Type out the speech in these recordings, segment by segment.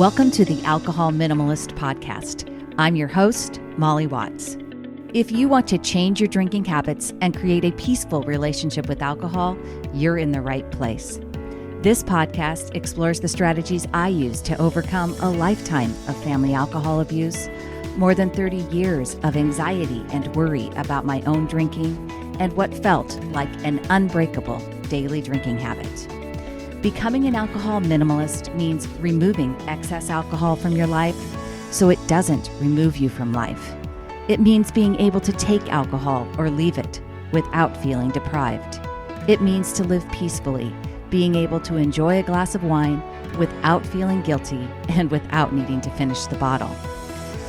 Welcome to the Alcohol Minimalist Podcast. I'm your host, Molly Watts. If you want to change your drinking habits and create a peaceful relationship with alcohol, you're in the right place. This podcast explores the strategies I use to overcome a lifetime of family alcohol abuse, more than 30 years of anxiety and worry about my own drinking, and what felt like an unbreakable daily drinking habit. Becoming an alcohol minimalist means removing excess alcohol from your life so it doesn't remove you from life. It means being able to take alcohol or leave it without feeling deprived. It means to live peacefully, being able to enjoy a glass of wine without feeling guilty and without needing to finish the bottle.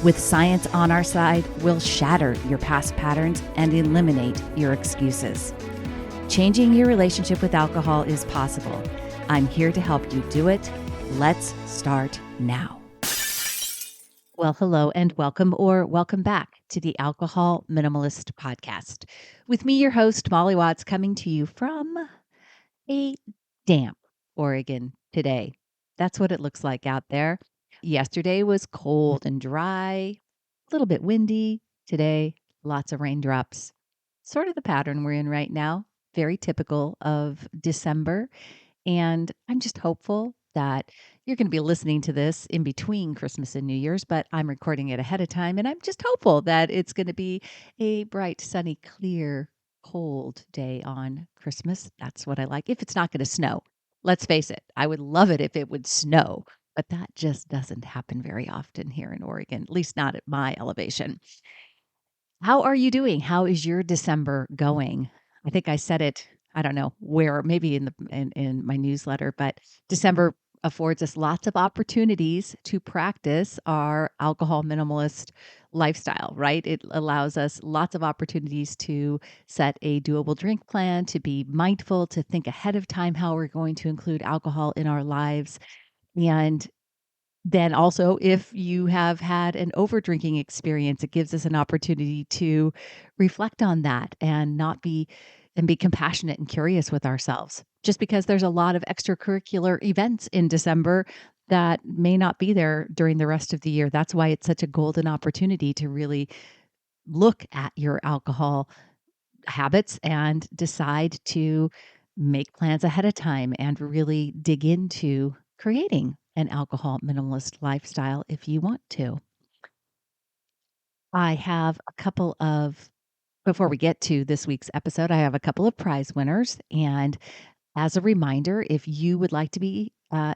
With science on our side, we'll shatter your past patterns and eliminate your excuses. Changing your relationship with alcohol is possible. I'm here to help you do it. Let's start now. Well, hello and welcome or welcome back to the Alcohol Minimalist Podcast. With me, your host, Molly Watts, coming to you from a damp Oregon today. That's what it looks like out there. Yesterday was cold and dry, a little bit windy. Today, lots of raindrops. Sort of the pattern we're in right now. Very typical of December. And I'm just hopeful that you're going to be listening to this in between Christmas and New Year's, but I'm recording it ahead of time. And I'm just hopeful that it's going to be a bright, sunny, clear, cold day on Christmas. That's what I like. If it's not going to snow, let's face it, I would love it if it would snow, but that just doesn't happen very often here in Oregon, at least not at my elevation. How are you doing? How is your December going? I think I said it, I don't know where, maybe in my newsletter, but December affords us lots of opportunities to practice our alcohol minimalist lifestyle, right? It allows us lots of opportunities to set a doable drink plan, to be mindful, to think ahead of time how we're going to include alcohol in our lives. And then also, if you have had an over drinking experience, it gives us an opportunity to reflect on that and be compassionate and curious with ourselves. Just because there's a lot of extracurricular events in December that may not be there during the rest of the year. That's why it's such a golden opportunity to really look at your alcohol habits and decide to make plans ahead of time and really dig into creating an alcohol minimalist lifestyle if you want to. I have before we get to this week's episode, I have a couple of prize winners. And as a reminder, if you would like to be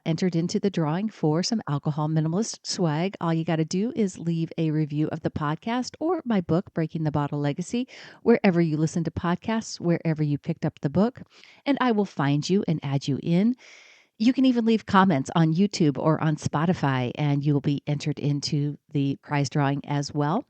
entered into the drawing for some alcohol minimalist swag, all you got to do is leave a review of the podcast or my book, Breaking the Bottle Legacy, wherever you listen to podcasts, wherever you picked up the book, and I will find you and add you in. You can even leave comments on YouTube or on Spotify, and you will be entered into the prize drawing as well.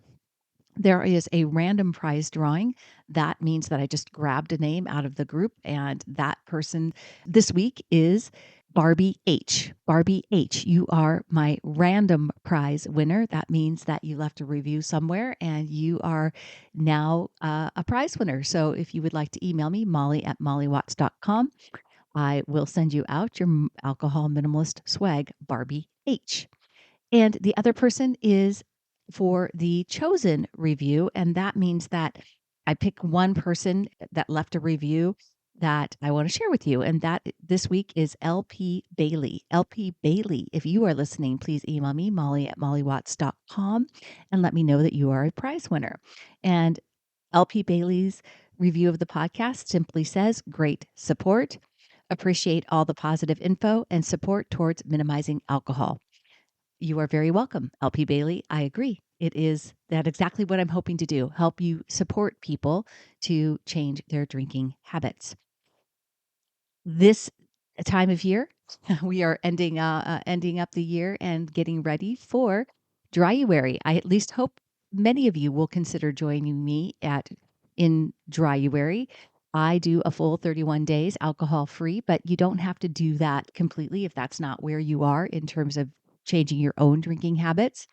There is a random prize drawing. That means that I just grabbed a name out of the group, and that person this week is Barbie H. Barbie H, you are my random prize winner. That means that you left a review somewhere, and you are now a prize winner. So if you would like to email me, molly@mollywatts.com, I will send you out your alcohol minimalist swag, Barbie H. And the other person is for the chosen review. And that means that I pick one person that left a review that I want to share with you. And that this week is LP Bailey. LP Bailey, if you are listening, please email me, molly@mollywatts.com, and let me know that you are a prize winner. And LP Bailey's review of the podcast simply says, great support. Appreciate all the positive info and support towards minimizing alcohol. You are very welcome, LP Bailey. I agree. It is that exactly what I'm hoping to do, help you support people to change their drinking habits. This time of year, we are ending up the year and getting ready for Dryuary. I at least hope many of you will consider joining me in Dryuary. I do a full 31 days alcohol free, but you don't have to do that completely if that's not where you are in terms of changing your own drinking habits.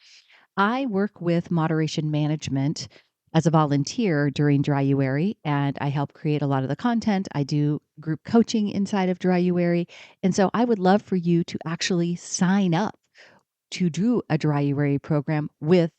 I work with moderation management as a volunteer during Dryuary, and I help create a lot of the content. I do group coaching inside of Dryuary. And so I would love for you to actually sign up to do a dryuary program with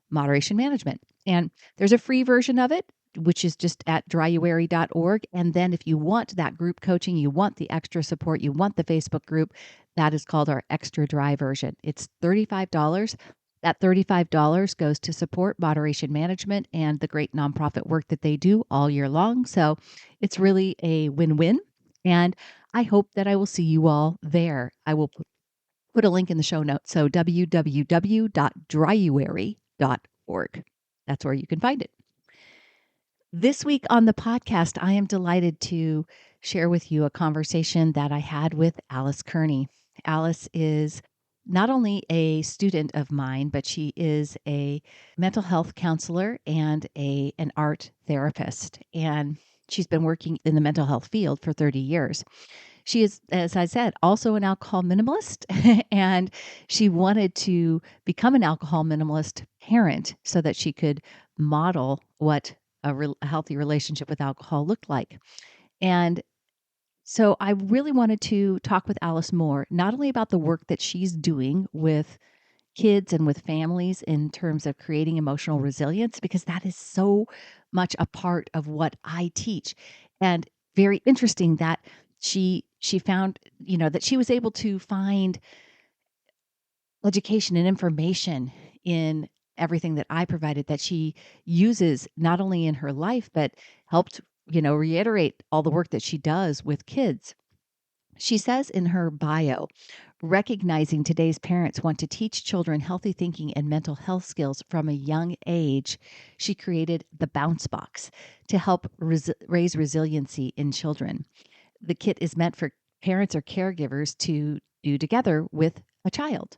moderation management. And there's a free version of it, which is just at dryuary.org. And then if you want that group coaching, you want the extra support, you want the Facebook group, that is called our extra dry version. It's $35. That $35 goes to support moderation management and the great nonprofit work that they do all year long. So it's really a win-win. And I hope that I will see you all there. I will put a link in the show notes. So www.dryuary.org. That's where you can find it. This week on the podcast, I am delighted to share with you a conversation that I had with Alice Kearney. Alice is not only a student of mine, but she is a mental health counselor and an art therapist. And she's been working in the mental health field for 30 years. She is, as I said, also an alcohol minimalist, and she wanted to become an alcohol minimalist parent so that she could model what a healthy relationship with alcohol looked like. And so I really wanted to talk with Alice more, not only about the work that she's doing with kids and with families in terms of creating emotional resilience, because that is so much a part of what I teach. And very interesting that she found, that she was able to find education and information in everything that I provided that she uses not only in her life, but helped, reiterate all the work that she does with kids. She says in her bio, recognizing today's parents want to teach children healthy thinking and mental health skills from a young age, she created the Bounce Box to help raise resiliency in children. The kit is meant for parents or caregivers to do together with a child.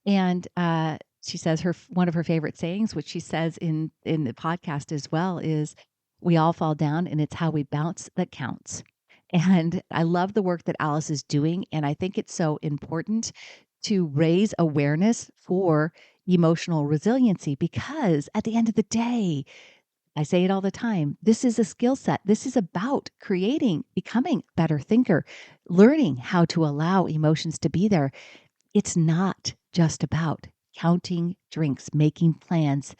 And she says one of her favorite sayings, which she says in the podcast as well, is, "We all fall down, and it's how we bounce that counts." And I love the work that Alice is doing, and I think it's so important to raise awareness for emotional resiliency, because at the end of the day, I say it all the time, this is a skill set. This is about becoming a better thinker, learning how to allow emotions to be there. It's not just about counting drinks, making plans.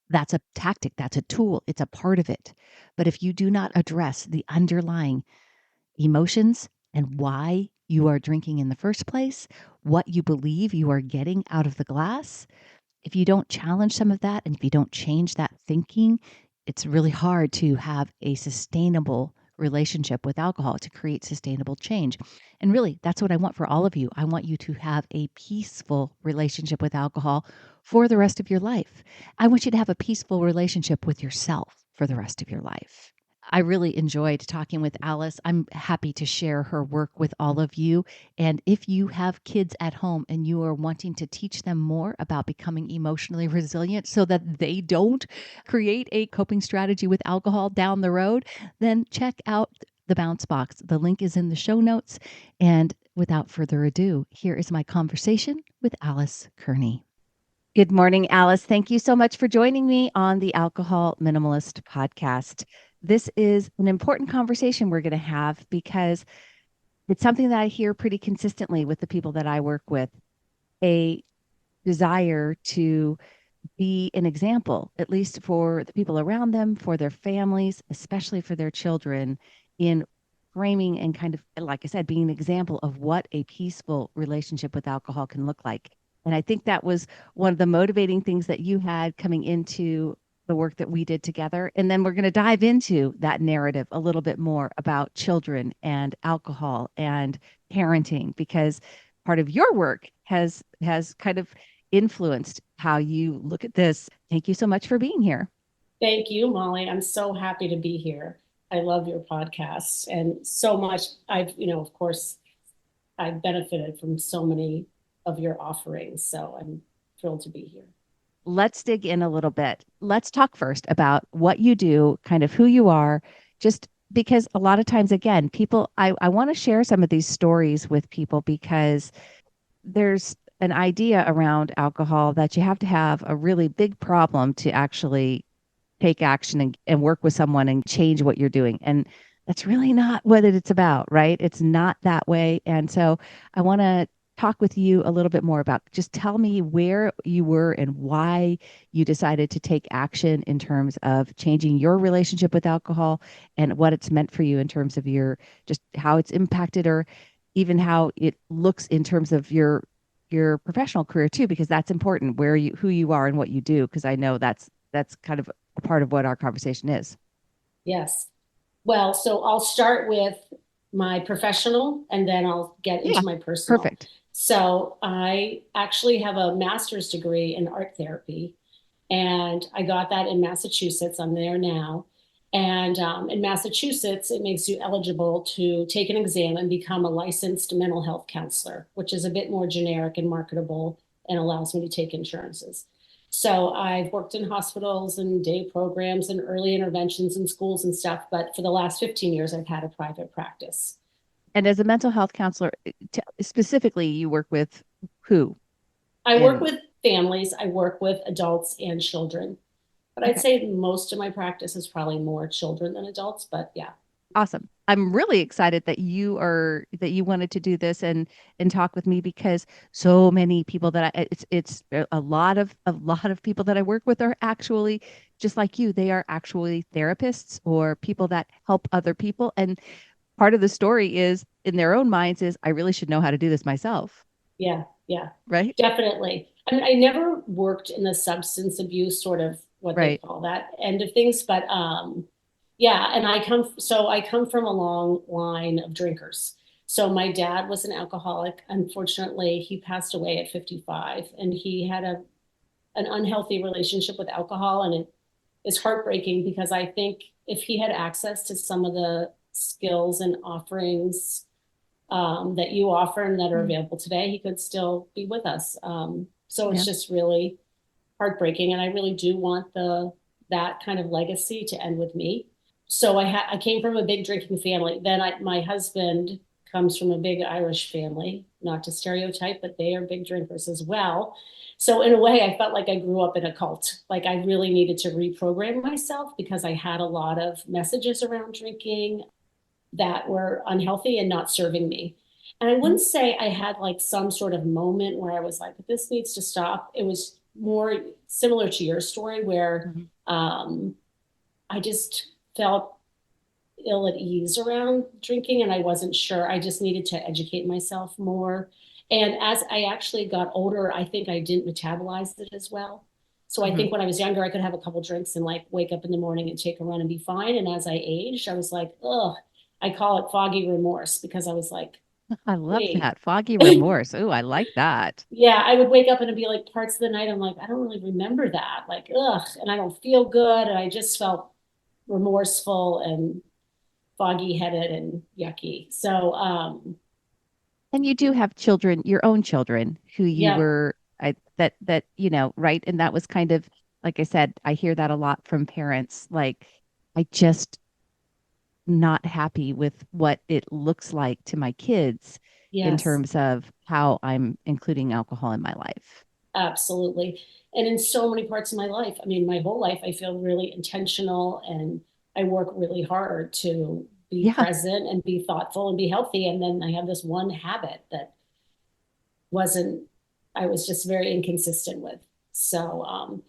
That's a tactic, that's a tool, it's a part of it. But if you do not address the underlying emotions and why you are drinking in the first place, what you believe you are getting out of the glass, if you don't challenge some of that and if you don't change that thinking, it's really hard to have a sustainable relationship with alcohol, to create sustainable change. And really, that's what I want for all of you. I want you to have a peaceful relationship with alcohol for the rest of your life. I want you to have a peaceful relationship with yourself for the rest of your life. I really enjoyed talking with Alice. I'm happy to share her work with all of you. And if you have kids at home and you are wanting to teach them more about becoming emotionally resilient so that they don't create a coping strategy with alcohol down the road, then check out the Bounce Box. The link is in the show notes. And without further ado, here is my conversation with Alice Kearney. Good morning, Alice. Thank you so much for joining me on the Alcohol Minimalist podcast. This is an important conversation we're going to have because it's something that I hear pretty consistently with the people that I work with, a desire to be an example, at least for the people around them, for their families, especially for their children, in framing and kind of, like I said, being an example of what a peaceful relationship with alcohol can look like. And I think that was one of the motivating things that you had coming into the work that we did together. And then we're going to dive into that narrative a little bit more about children and alcohol and parenting, because part of your work has kind of influenced how you look at this. Thank you so much for being here. Thank you, Molly. I'm so happy to be here. I love your podcast and so much. Of course, I've benefited from so many of your offerings. So I'm thrilled to be here. Let's dig in a little bit. Let's talk first about what you do, kind of who you are, just because a lot of times, again, I want to share some of these stories with people because there's an idea around alcohol that you have to have a really big problem to actually take action and work with someone and change what you're doing. And that's really not what it's about, right? It's not that way. And so I want to talk with you a little bit more about, just tell me where you were and why you decided to take action in terms of changing your relationship with alcohol and what it's meant for you in terms of your, just how it's impacted, or even how it looks in terms of your professional career too, because that's important, where you, who you are and what you do, because I know that's kind of a part of what our conversation is. Yes. Well, so I'll start with my professional and then I'll get Yeah, into my personal. perfect. So I actually have a master's degree in art therapy, and I got that in Massachusetts. I'm there now. And in Massachusetts, it makes you eligible to take an exam and become a licensed mental health counselor, which is a bit more generic and marketable and allows me to take insurances. So I've worked in hospitals and day programs and early interventions in schools and stuff. But for the last 15 years, I've had a private practice. And as a mental health counselor, specifically, you work with who? I work And with families, I work with adults and children. But I'd okay, say most of my practice is probably more children than adults. But yeah. awesome. I'm really excited that you wanted to do this and talk with me, because so many people that it's a lot of people that I work with are actually just like you. They are actually therapists or people that help other people. And part of the story is, in their own minds, is I really should know how to do this myself. Yeah, yeah, Right? definitely. I mean, I never worked in the substance abuse sort of what they Right. call that end of things, but yeah, and I come from a long line of drinkers. So my dad was an alcoholic. Unfortunately, he passed away at 55, and he had an unhealthy relationship with alcohol, and it is heartbreaking because I think if he had access to some of the skills and offerings that you offer and that are Mm. available today, he could still be with us. So it's Yeah. just really heartbreaking, and I really do want the that kind of legacy to end with me. So I came from a big drinking family. Then my husband comes from a big Irish family, not to stereotype, but they are big drinkers as well. So in a way, I felt like I grew up in a cult. Like I really needed to reprogram myself because I had a lot of messages around drinking that were unhealthy and not serving me. And I Mhm. wouldn't say I had like some sort of moment where I was like, this needs to stop. It was more similar to your story where Mhm. um, I just felt ill at ease around drinking and I wasn't sure. I just needed to educate myself more. And as I actually got older, I think I didn't metabolize it as well. So I think Mhm. when I was younger, I could have a couple drinks and like wake up in the morning and take a run and be fine. And as I aged, I was like, ugh, I call it foggy remorse because I was like, I love wait. that. Foggy remorse. Ooh, I like that. Yeah, I would wake up and it'd be like parts of the night. I'm like, I don't really remember that. Like, ugh, and I don't feel good. And I just felt remorseful and foggy headed and yucky. So, And you do have children, your own children, who you yeah, were, right? And that was kind of, like I said, I hear that a lot from parents. Like, I just not happy with what it looks like to my kids in yes, terms of how I'm including alcohol in my life. absolutely. And in so many parts of my life, I mean, my whole life, I feel really intentional and I work really hard to be Yeah. present and be thoughtful and be healthy. And then I have this one habit that wasn't, I was just very inconsistent with. So,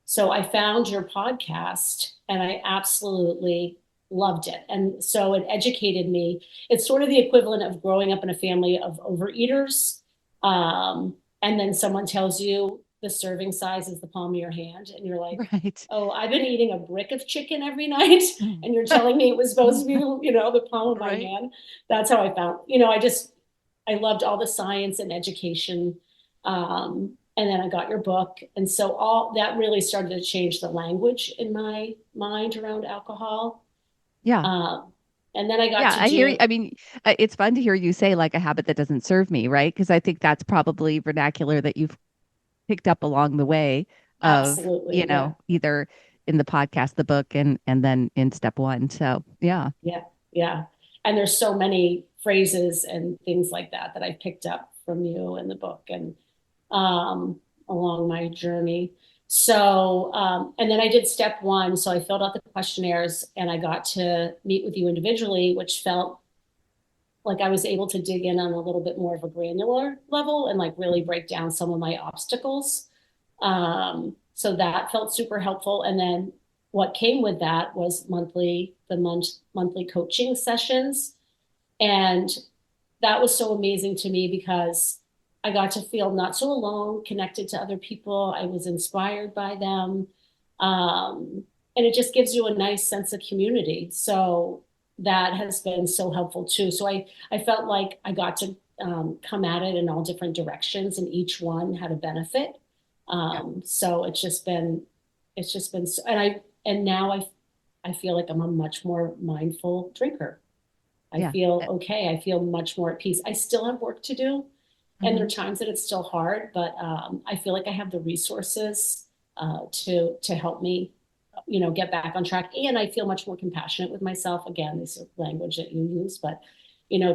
so I found your podcast and I absolutely loved it. And so it educated me. It's sort of the equivalent of growing up in a family of overeaters. And then someone tells you the serving size is the palm of your hand. And you're like, Right. oh, I've been eating a brick of chicken every night. And you're telling me it was supposed to be, the palm of my Right. hand. That's how I found, I loved all the science and education. And then I got your book. And so all that really started to change the language in my mind around alcohol. Yeah. Um, and then I got Yeah, to I hear you. do I mean, it's fun to hear you say like a habit that doesn't serve me, right? Because I think that's probably vernacular that you've picked up along the way of, absolutely. Yeah. either in the podcast, the book, and then in step one. So yeah. Yeah. Yeah. And there's so many phrases and things like that that I picked up from you in the book and um, along my journey. So, and then I did step one. So I filled out the questionnaires and I got to meet with you individually, which felt like I was able to dig in on a little bit more of a granular level and like really break down some of my obstacles. So that felt super helpful. And then what came with that was monthly coaching sessions. And that was so amazing to me because I got to feel not so alone, connected to other people. I was inspired by them. And it just gives you a nice sense of community. So that has been so helpful too. So I felt like I got to come at it in all different directions, and each one had a benefit. Yeah. So it's just been, and now I feel like I'm a much more mindful drinker. I Yeah. feel okay. I feel much more at peace. I still have work to do, and there are times that it's still hard, but I feel like I have the resources to help me, get back on track. And I feel much more compassionate with myself. Again, this is language that you use, but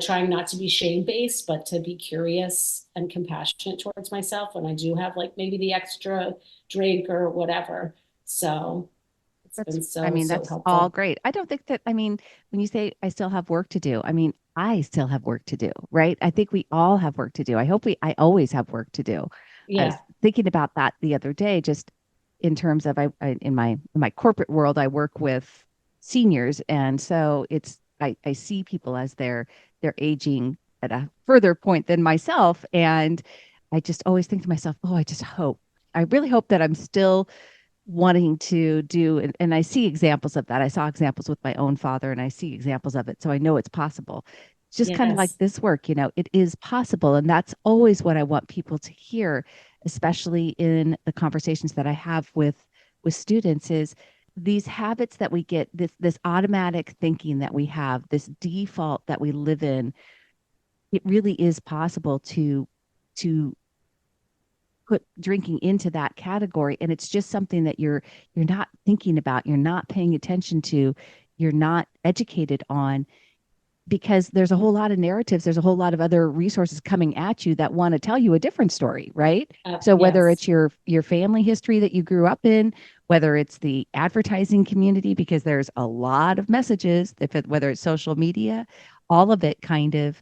trying not to be shame-based, but to be curious and compassionate towards myself when I do have like maybe the extra drink or whatever. So it's been so That's all helpful. great. I don't think that, when you say I still have work to do, I still have work to do, right? I think we all have work to do. I always have work to do. I Yeah. was thinking about that the other day, just in terms of in my corporate world, I work with seniors. And so I see people as they're aging at a further point than myself. And I just always think to myself, oh, I really hope that I'm still wanting to do, and I see examples of that. I saw examples with my own father, and I see examples of it, so I know it's possible. It's just kind of like Yes. this work, it is possible. And that's always what I want people to hear, especially in the conversations that I have with students, is these habits that we get, this automatic thinking that we have, this default that we live in. It really is possible to put drinking into that category, and it's just something that you're not thinking about, you're not paying attention to, you're not educated on, because there's a whole lot of narratives, there's a whole lot of other resources coming at you that want to tell you a different story, right? So whether Yes. it's your family history that you grew up in, whether it's the advertising community, because there's a lot of messages, whether it's social media, all of it kind of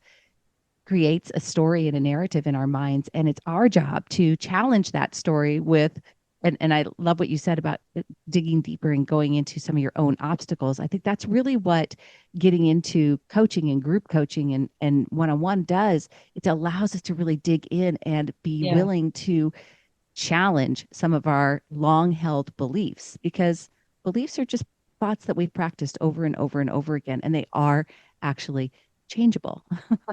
creates a story and a narrative in our minds. And it's our job to challenge that story with, and I love what you said about digging deeper and going into some of your own obstacles. I think that's really what getting into coaching and group coaching and one-on-one does. It allows us to really dig in and be Yeah. willing to challenge some of our long held beliefs, because beliefs are just thoughts that we've practiced over and over and over again, and they are actually changeable.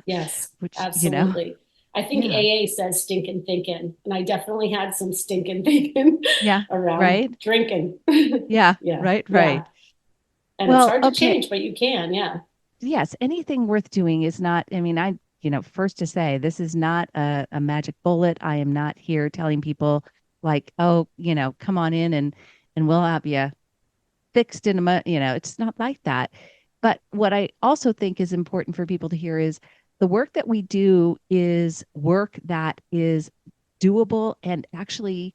Yes, Which, absolutely. I think yeah, AA says stinking thinking, and I definitely had some stinking thinking yeah, around right. drinking. Yeah, Yeah, right, yeah. right. And it's Well, hard to okay. change, but you can. Yeah. Yes, anything worth doing is not, first to say, this is not a magic bullet. I am not here telling people like, oh, come on in and we'll have you fixed in a month. It's not like that. But what I also think is important for people to hear is the work that we do is work that is doable and actually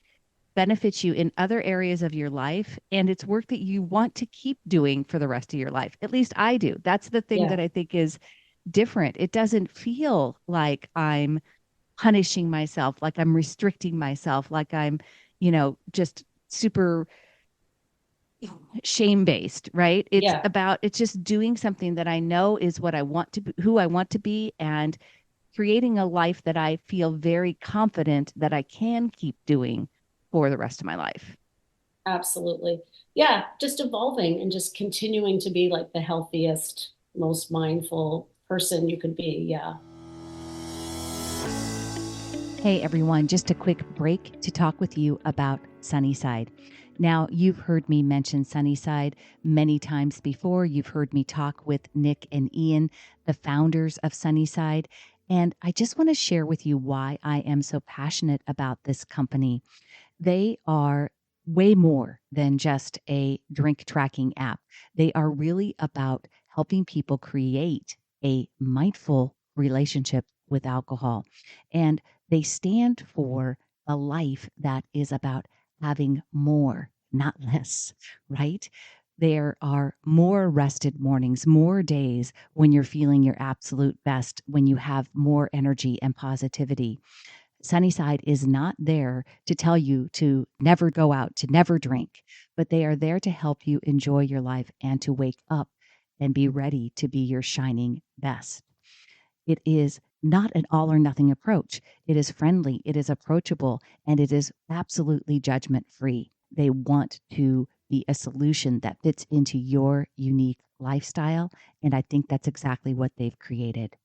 benefits you in other areas of your life. And it's work that you want to keep doing for the rest of your life. At least I do. That's the thing Yeah. that I think is different. It doesn't feel like I'm punishing myself, like I'm restricting myself, like I'm, just super shame based, right? Yeah. It's just doing something that I know is what I want to be, who I want to be, and creating a life that I feel very confident that I can keep doing for the rest of my life. Absolutely. Yeah. Just evolving and just continuing to be like the healthiest, most mindful person you could be. Yeah. Hey everyone, just a quick break to talk with you about Sunnyside. Now, you've heard me mention Sunnyside many times before. You've heard me talk with Nick and Ian, the founders of Sunnyside. And I just want to share with you why I am so passionate about this company. They are way more than just a drink tracking app. They are really about helping people create a mindful relationship with alcohol. And they stand for a life that is about having more, not less, right? There are more rested mornings, more days when you're feeling your absolute best, when you have more energy and positivity. Sunnyside is not there to tell you to never go out, to never drink, but they are there to help you enjoy your life and to wake up and be ready to be your shining best. It is not an all or nothing approach. It is friendly, it is approachable, and it is absolutely judgment free. They want to be a solution that fits into your unique lifestyle. And I think that's exactly what they've created.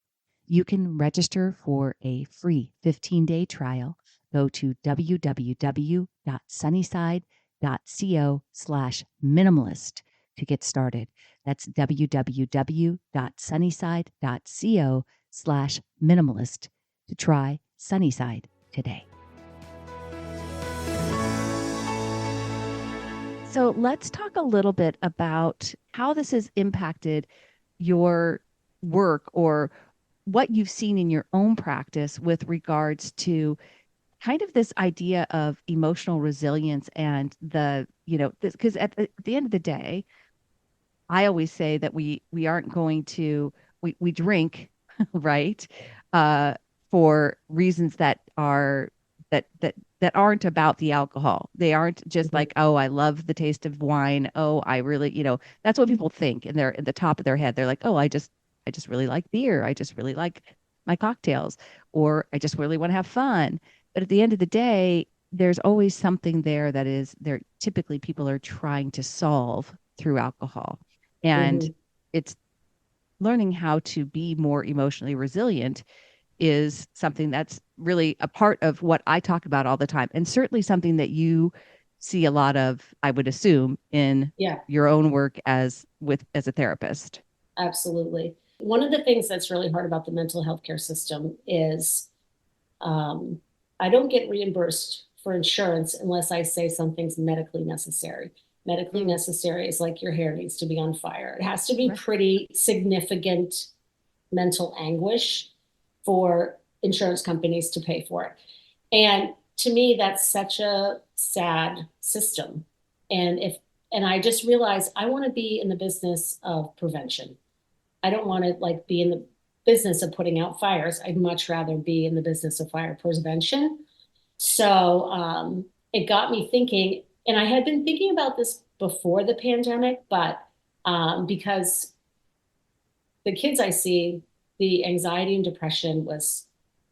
You can register for a free 15-day trial. Go to www.sunnyside.co/minimalist to get started. That's www.sunnyside.co/minimalist to try Sunnyside today. So let's talk a little bit about how this has impacted your work or what you've seen in your own practice with regards to kind of this idea of emotional resilience and because at the end of the day, I always say that we aren't going to we drink, right? Uh, for reasons that aren't about the alcohol. They aren't just like, oh, I love the taste of wine. Oh, I really, that's what people think, and they're at the top of their head. They're like, oh, I just really like beer. I just really like my cocktails, or I just really want to have fun. But at the end of the day, there's always something there that is there. Typically, people are trying to solve through alcohol. And it's learning how to be more emotionally resilient is something that's really a part of what I talk about all the time. And certainly something that you see a lot of, I would assume, in Yeah, your own work as a therapist. absolutely. One of the things that's really hard about the mental health care system is I don't get reimbursed for insurance unless I say something's medically necessary. Medically necessary is like your hair needs to be on fire. It has to be Right. pretty significant mental anguish for insurance companies to pay for it. And to me, that's such a sad system. And I just realized I want to be in the business of prevention. I don't want to like be in the business of putting out fires. I'd much rather be in the business of fire prevention. So it got me thinking, and I had been thinking about this before the pandemic, but because the kids I see, the anxiety and depression was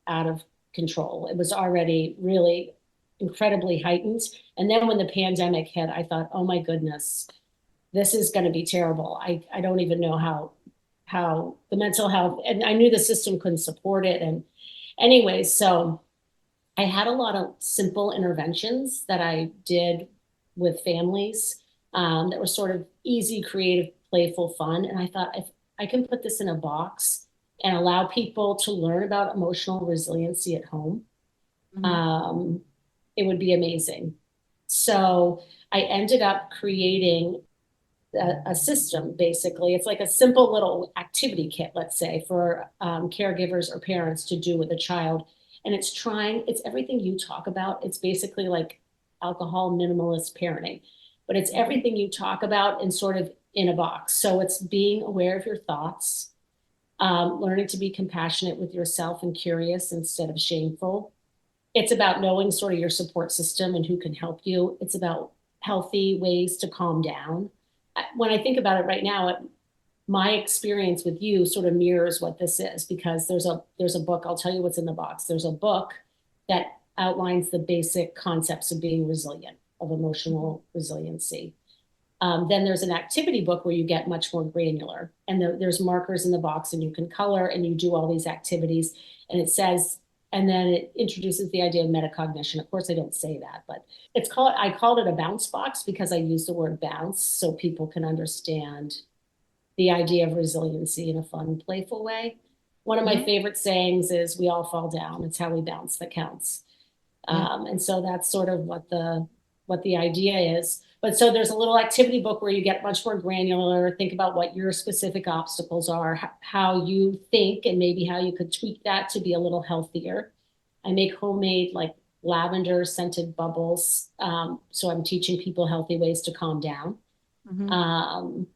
out of control. It was already really incredibly heightened. And then when the pandemic hit, I thought, oh my goodness, this is going to be terrible. I don't even know how the mental health, and I knew the system couldn't support it. And anyways, so I had a lot of simple interventions that I did with families that were sort of easy, creative, playful, fun. And I thought, if I can put this in a box and allow people to learn about emotional resiliency at home, Mhm. um, it would be amazing. So I ended up creating a system, basically. It's like a simple little activity kit, let's say, for caregivers or parents to do with a child. And it's everything you talk about. It's basically like alcohol minimalist parenting, but it's everything you talk about and sort of in a box. So it's being aware of your thoughts, learning to be compassionate with yourself and curious instead of shameful. It's about knowing sort of your support system and who can help you. It's about healthy ways to calm down. When I think about it right now, my experience with you sort of mirrors what this is, because there's a book. I'll tell you what's in the box. There's a book that outlines the basic concepts of being resilient, of emotional resiliency. Then there's an activity book where you get much more granular, and there's markers in the box, and you can color and you do all these activities. And it says, and then it introduces the idea of metacognition. Of course, I don't say that, but I called it a bounce box because I use the word bounce so people can understand the idea of resiliency in a fun, playful way. One of my favorite sayings is, "We all fall down. It's how we bounce that counts." Yeah. And so that's sort of what the idea is. But so there's a little activity book where you get much more granular, think about what your specific obstacles are, how you think, and maybe how you could tweak that to be a little healthier. I make homemade like lavender scented bubbles. So I'm teaching people healthy ways to calm down. Mhm. Um,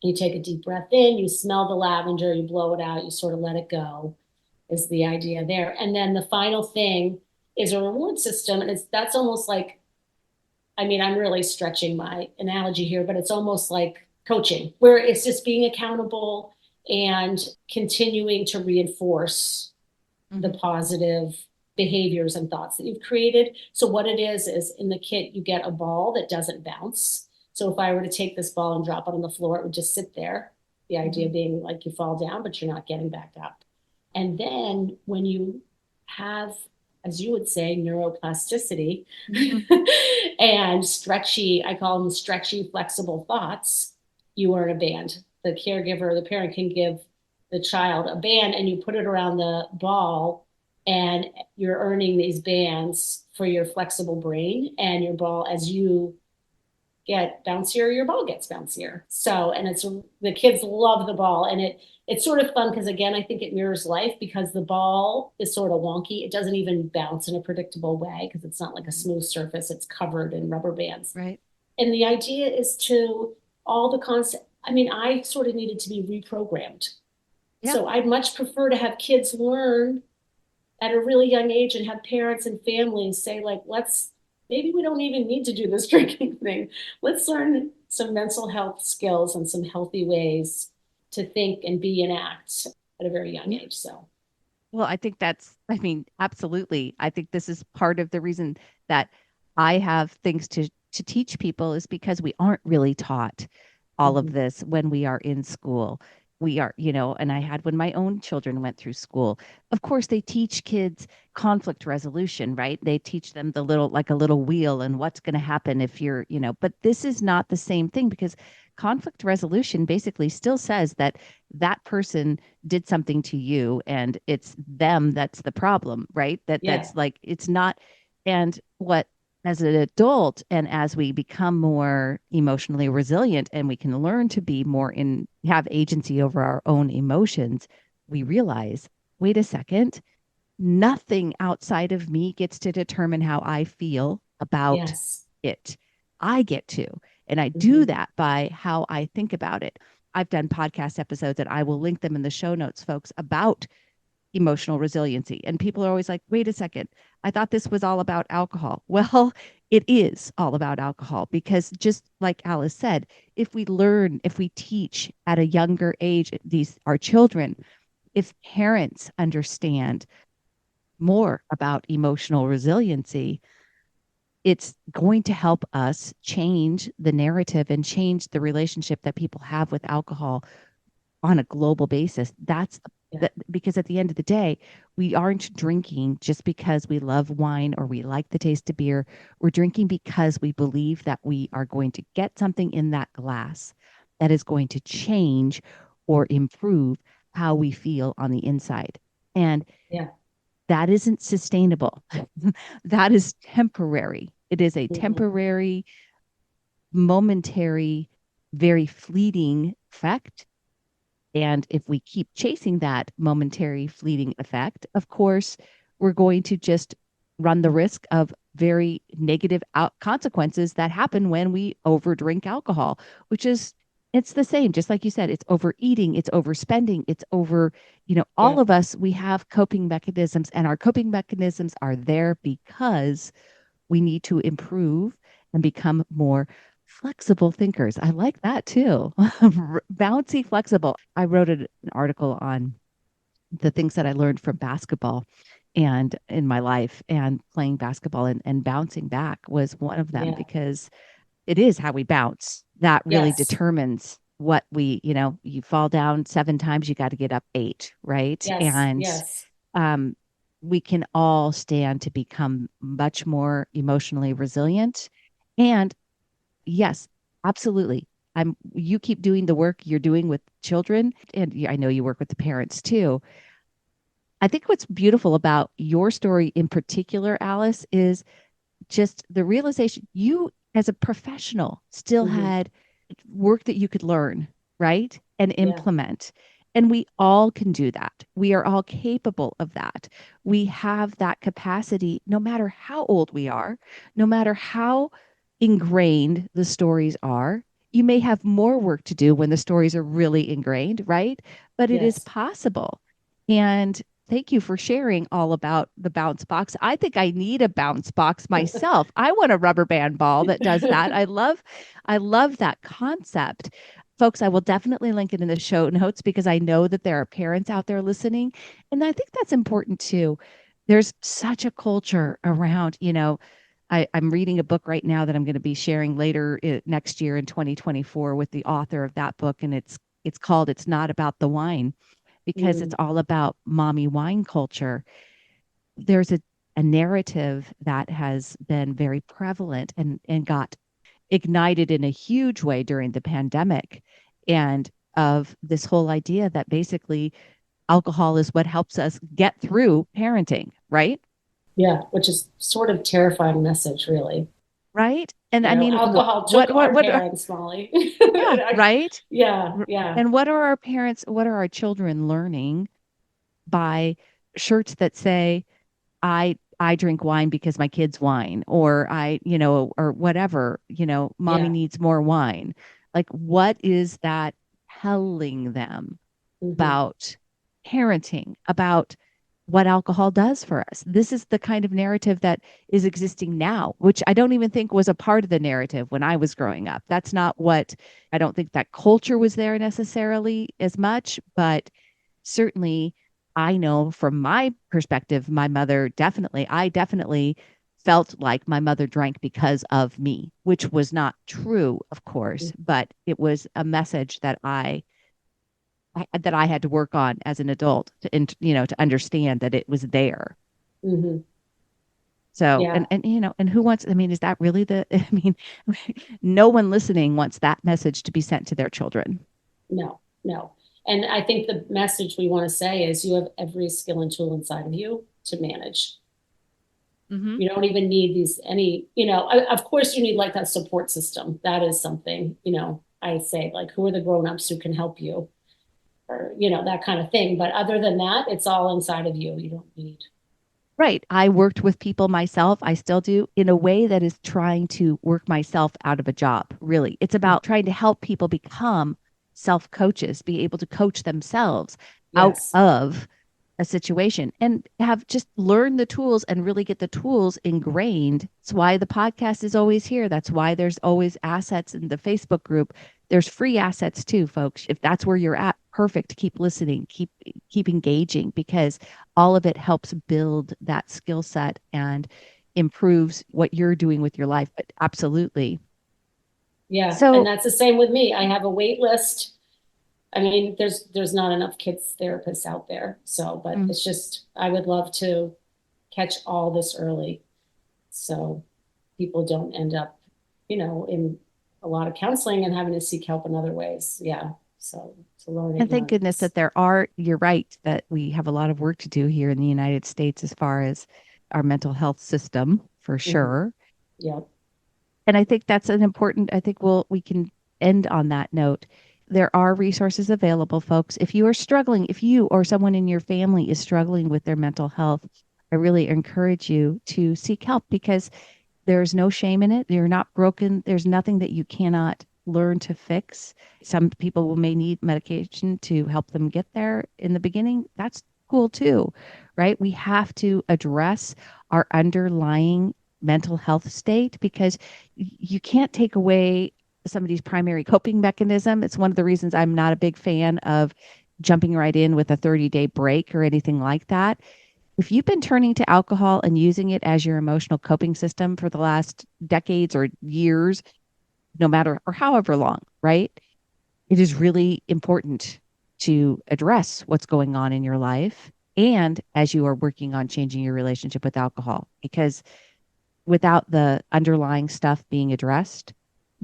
you take a deep breath in, you smell the lavender, you blow it out, you sort of let it go, is the idea there. And then the final thing is a reward system. And that's almost like, I mean, I'm really stretching my analogy here, but it's almost like coaching, where it's just being accountable and continuing to reinforce the Mhm. positive behaviors and thoughts that you've created. So what it is in the kit, you get a ball that doesn't bounce. So if I were to take this ball and drop it on the floor, it would just sit there. The idea Mhm. being like you fall down, but you're not getting back up. And then when you have, as you would say, neuroplasticity Mhm. and stretchy, I call them stretchy, flexible thoughts, you earn a band. The caregiver, the parent can give the child a band and you put it around the ball, and you're earning these bands for your flexible brain and your ball. As you get bouncier, your ball gets bouncier. So, and it's, the kids love the ball, and it's sort of fun because, again, I think it mirrors life because the ball is sort of wonky. It doesn't even bounce in a predictable way because it's not like a smooth surface. It's covered in rubber bands. Right. And the idea is to all the concept. I mean, I sort of needed to be reprogrammed. Yeah. So I'd much prefer to have kids learn at a really young age and have parents and families say, like, let's, maybe we don't even need to do this drinking thing. Let's learn some mental health skills and some healthy ways to think and be and act at a very young Yeah. age. So, Well, I think I mean, absolutely. I think this is part of the reason that I have things to teach people is because we aren't really taught all of mhm. this when we are in school. We are, and I had when my own children went through school. Of course, they teach kids conflict resolution, right? They teach them like a little wheel and what's going to happen if you're, but this is not the same thing because conflict resolution basically still says that that person did something to you and it's them that's the problem, right? Yeah, That's like it's not. And what as an adult and as we become more emotionally resilient and we can learn to be more in have agency over our own emotions, we realize, wait a second, nothing outside of me gets to determine how I feel about yes. it. I get to. And I do Mhm. that by how I think about it. I've done podcast episodes and I will link them in the show notes, folks, about emotional resiliency. And people are always like, wait a second, I thought this was all about alcohol. Well, it is all about alcohol because just like Alice said, if we teach at a younger age, our children, if parents understand more about emotional resiliency, it's going to help us change the narrative and change the relationship that people have with alcohol on a global basis. Yeah, That because at the end of the day, we aren't drinking just because we love wine or we like the taste of beer. We're drinking because we believe that we are going to get something in that glass that is going to change or improve how we feel on the inside. And yeah. that isn't sustainable. That is temporary. It is a Mhm. temporary, momentary, very fleeting effect. And if we keep chasing that momentary, fleeting effect, of course, we're going to just run the risk of very negative consequences that happen when we overdrink alcohol, which is it's the same, just like you said, it's overeating, it's overspending, it's over, all Yeah, of us, we have coping mechanisms, and our coping mechanisms are there because we need to improve and become more flexible thinkers. I like that too. Bouncy, flexible. I wrote an article on the things that I learned from basketball and in my life and playing basketball and bouncing back was one of them yeah. because it is how we bounce that really Yes, determines what you fall down 7 times, you got to get up 8, right? yes, And yes. um, we can all stand to become much more emotionally resilient. And yes, absolutely. You keep doing the work you're doing with children, and I know you work with the parents too. I think what's beautiful about your story in particular, Alice, is just the realization you as a professional still Mhm. had work that you could learn, right? And Yeah, implement. And we all can do that. We are all capable of that. We have that capacity no matter how old we are, no matter how ingrained the stories are. You may have more work to do when the stories are really ingrained, right? But it is Yes. possible. And thank you for sharing all about the bounce box. I think I need a bounce box myself. I want a rubber band ball that does that. I love that concept. Folks, I will definitely link it in the show notes because I know that there are parents out there listening. And I think that's important too. There's such a culture around, I'm reading a book right now that I'm going to be sharing later next year in 2024 with the author of that book. And it's called It's Not About the Wine, because it's Mm, all about mommy wine culture. There's a narrative that has been very prevalent and got ignited in a huge way during the pandemic, and of this whole idea that basically alcohol is what helps us get through parenting, right? yeah, which is sort of terrifying message, really. Right. And I mean, Alcohol took our what parents, Molly. yeah, right. Yeah, yeah, And what are our children learning by shirts that say, I drink wine because my kids whine, or or whatever, mommy yeah. needs more wine. Like, what is that telling them Hmm. about parenting, about what alcohol does for us? This is the kind of narrative that is existing now, which I don't even think was a part of the narrative when I was growing up. That's not what I don't think that culture was there necessarily as much, but certainly I know from my perspective, I definitely felt like my mother drank because of me, which was not true, of course, but it was a message that I had to work on as an adult to understand that it was there. Hmm. So, Yeah, and who wants, I mean, is that really I mean, no one listening wants that message to be sent to their children. no, no. And I think the message we want to say is you have every skill and tool inside of you to manage. Mm-hmm. You don't even need of course you need like a support system. That is something, I say, like, who are the grownups who can help you, or, that kind of thing. But other than that, it's all inside of you. You don't need. Right. I worked with people myself. I still do, in a way that is trying to work myself out of a job. Really. It's about trying to help people become self coaches, be able to coach themselves out Yes. of a situation and have just learned the tools and really get the tools ingrained. That's why the podcast is always here. That's why there's always assets in the Facebook group. There's free assets too, folks. If that's where you're at, perfect. Keep listening, keep engaging, because all of it helps build that skill set and improves what you're doing with your life. But absolutely. Yeah. And So, that's the same with me. I have a wait list. I mean, there's not enough kids therapists out there. So, but mm, it's just, I would love to catch all this early, so people don't end up, in a lot of counseling and having to seek help in other ways. Yeah. So to learn it and thank young. goodness that you're right, that we have a lot of work to do here in the United States as far as our mental health system, for Mhm. sure. Yeah. And I think that's an important, I think we can end on that note. There are resources available, folks. If you are struggling, if you or someone in your family is struggling with their mental health, I really encourage you to seek help, because there's no shame in it. You're not broken. There's nothing that you cannot learn to fix. Some people may need medication to help them get there in the beginning. That's cool too, right? We have to address our underlying mental health state, because you can't take away somebody's primary coping mechanism. It's one of the reasons I'm not a big fan of jumping right in with a 30-day break or anything like that. If you've been turning to alcohol and using it as your emotional coping system for the last decades or years, no matter or however long, right? It is really important to address what's going on in your life, and as you are working on changing your relationship with alcohol, because without the underlying stuff being addressed,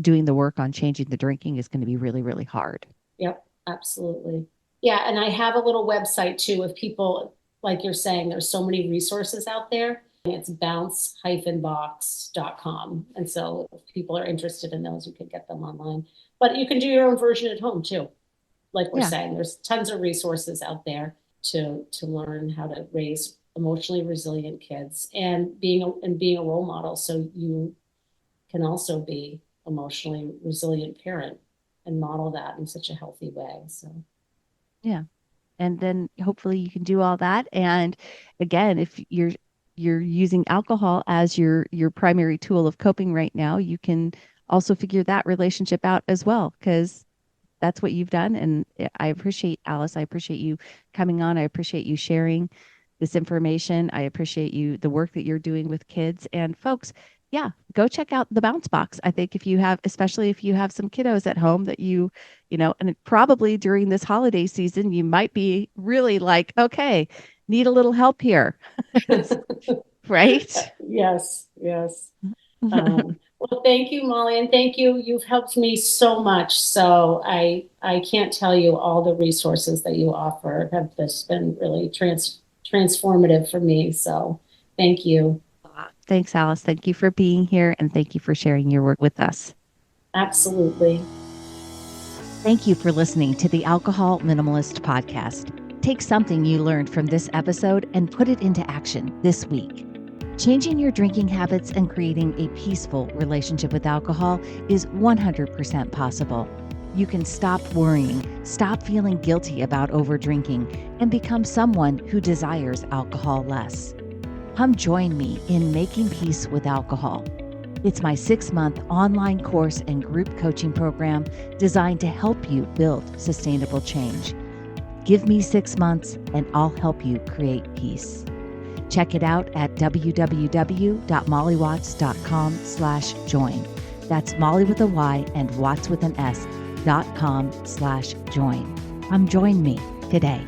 doing the work on changing the drinking is going to be really, really hard. Yep. Absolutely. Yeah. And I have a little website too, if people, like you're saying, there's so many resources out there. It's bounce-box.com. And so if people are interested in those, you can get them online. But you can do your own version at home too. Like we're Yeah. saying, there's tons of resources out there to learn how to raise emotionally resilient kids, and being a role model, so you can also be emotionally resilient parent and model that in such a healthy way. So, yeah. And then hopefully you can do all that. And again, if you're using alcohol as your primary tool of coping right now, you can also figure that relationship out as well, because that's what you've done. And I appreciate, Alice, I appreciate you coming on. I appreciate you sharing this information. I appreciate the work that you're doing with kids and folks. Yeah, go check out the Bounce Box. I think especially if you have some kiddos at home that and probably during this holiday season, you might be really like, okay, need a little help here. Right? Yes. Well, thank you, Molly, and thank you. You've helped me so much. So I can't tell you all the resources that you offer have just been really transformative for me. So thank you. Thanks, Alice. Thank you for being here, and thank you for sharing your work with us. Absolutely. Thank you for listening to the Alcohol Minimalist Podcast. Take something you learned from this episode and put it into action this week. Changing your drinking habits and creating a peaceful relationship with alcohol is 100% possible. You can stop worrying, stop feeling guilty about overdrinking, and become someone who desires alcohol less. Come join me in Making Peace with Alcohol. It's my 6-month online course and group coaching program designed to help you build sustainable change. Give me 6 months and I'll help you create peace. Check it out at www.mollywatts.com/join. That's Molly with a Y and Watts with an S.com/join. Come join me today.